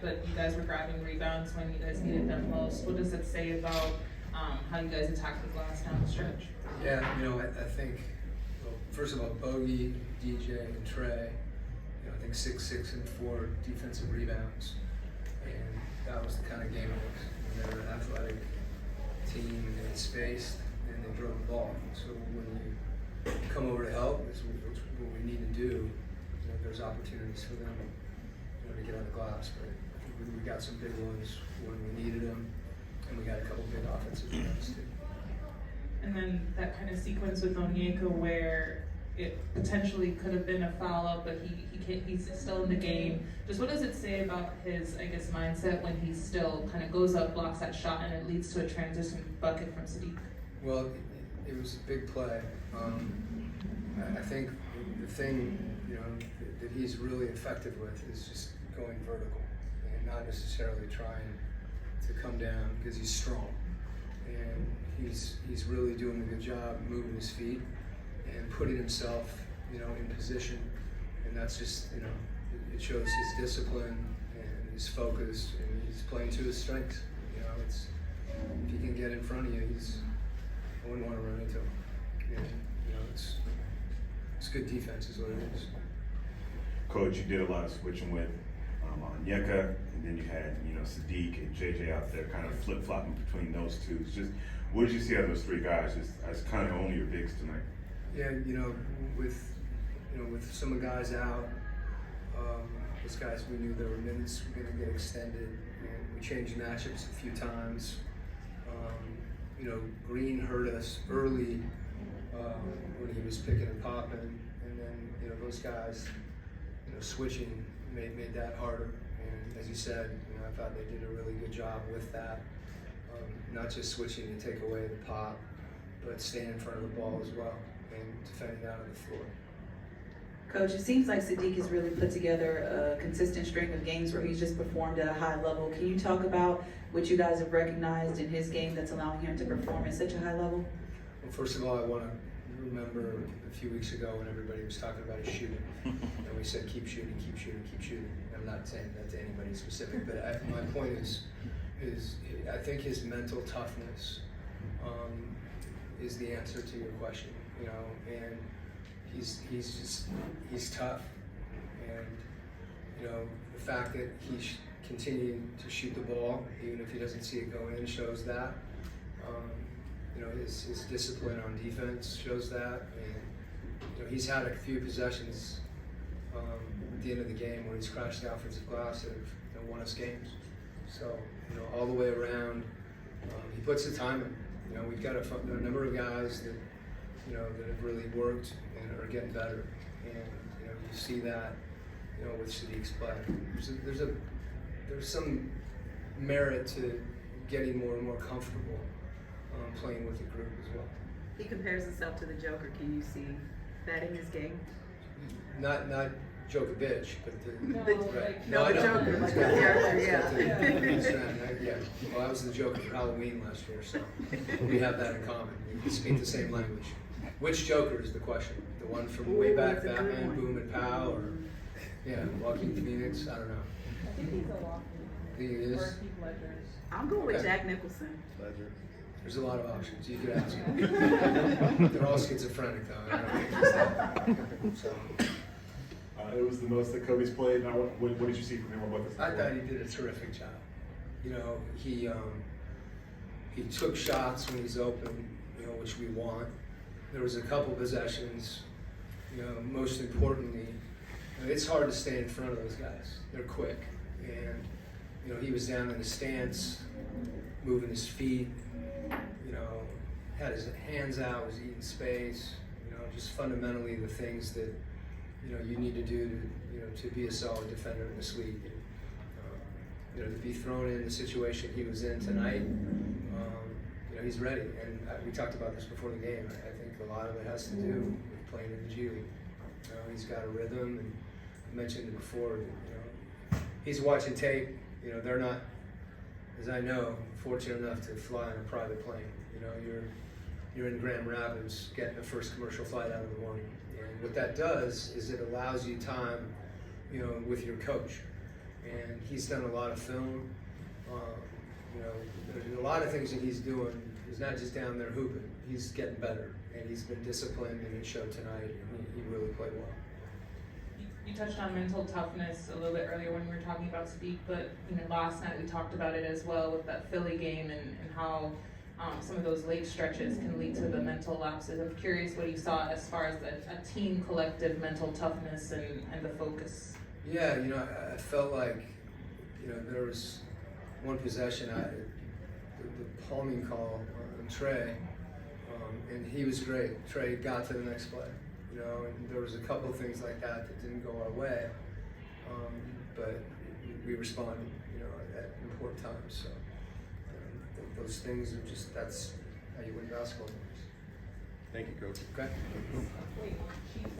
but you guys were grabbing rebounds when you guys needed them most. What does it say about how you guys attack the glass down the stretch? Yeah, I think, well, first of all, Bogey, DJ, and Trey, I think 6, and 4 defensive rebounds, and that was the kind of game it was. They're an athletic team, and they spaced, and they drove the ball. So when you come over to help, it's what we need to do. There's opportunities for them, to get on the glass. But I think we got some big ones when we needed them, and we got a couple big offensive ones too. And then that kind of sequence with Onyeka where it potentially could have been a foul out, but he's still in the game. Just what does it say about his, mindset when he still kind of goes up, blocks that shot, and it leads to a transition bucket from Sadiq? Well, it was a big play. I think the thing, that he's really effective with is just going vertical and not necessarily trying to come down because he's strong. And he's really doing a good job moving his feet and putting himself, in position. And that's just, it shows his discipline and his focus, and he's playing to his strengths. It's, if he can get in front of you, I wouldn't want to run into him. And, it's good defense is what it is. Coach, you did a lot of switching with Onyeka, and then you had, Sadiq and JJ out there kind of flip-flopping between those two. It's just, what did you see out of those three guys as kind of only your bigs tonight? Yeah, with some of the guys out, those guys, we knew there were minutes were going to get extended, and we changed matchups a few times. Green hurt us early when he was picking and popping, and then those guys, switching made that harder. And as you said, I thought they did a really good job with that. Not just switching to take away the pop, but staying in front of the ball as well and defending out of the floor. Coach, it seems like Sadiq has really put together a consistent string of games where he's just performed at a high level. Can you talk about what you guys have recognized in his game that's allowing him to perform at such a high level? Well, first of all, I want to remember a few weeks ago when everybody was talking about his shooting, and we said keep shooting, keep shooting, keep shooting. I'm not saying that to anybody specific, but my point is I think his mental toughness is the answer to your question, and he's tough, and the fact that he's continuing to shoot the ball even if he doesn't see it go in shows that. His discipline on defense shows that, and he's had a few possessions at the end of the game where he's crashed the offensive glass that have won us games. So all the way around, he puts the time in. We've got a number of guys that that have really worked and are getting better, and you see that with Sadiq's play. There's some merit to getting more and more comfortable playing with the group as well. He compares himself to the Joker. Can you see that in his game? Not Djokovic, but the Joker, like the character, yeah. Well, I was the Joker for Halloween last year, so we have that in common. We speak the same language. Which Joker is the question? The one from way back, Batman, Boom and Pow, or Joaquin Phoenix? I don't know. I think he's a lot. Think it is? I'm going with Jack Nicholson. Ledger. There's a lot of options. You could ask him. They're all schizophrenic, though. I don't think he's that. So. It was the most that Kobe's played. Now, what did you see from him? I thought he did a terrific job. He took shots when he's open, which we want. There was a couple possessions, most importantly, it's hard to stay in front of those guys. They're quick. And, he was down in the stance, moving his feet, had his hands out, was eating space, just fundamentally the things that, you need to do to be a solid defender in this league. To be thrown in the situation he was in tonight, he's ready. And we talked about this before the game. I think a lot of it has to do with playing in the G League. He's got a rhythm, and I mentioned it before. He's watching tape. They're not, as I know, fortunate enough to fly on a private plane. You're in Grand Rapids getting the first commercial flight out of the morning. And what that does is it allows you time, with your coach. and he's done a lot of film. You know, there's a lot of things that he's doing. He's not just down there hooping. He's getting better, and he's been disciplined, and it showed tonight. And he really played well. You touched on mental toughness a little bit earlier when we were talking about speed, but you know, last night we talked about it as well with that Philly game and how some of those late stretches can lead to the mental lapses. I'm curious what you saw as far as a team collective mental toughness and the focus. Yeah, you know, I felt like, you know, there was one possession, the palming call on Trey, and he was great. Trey got to the next play, you know, and there was a couple of things like that that didn't go our way, but we responded, you know, at important times. So those things are just, that's how you win basketball games. Thank you, Coach. Okay. Wait.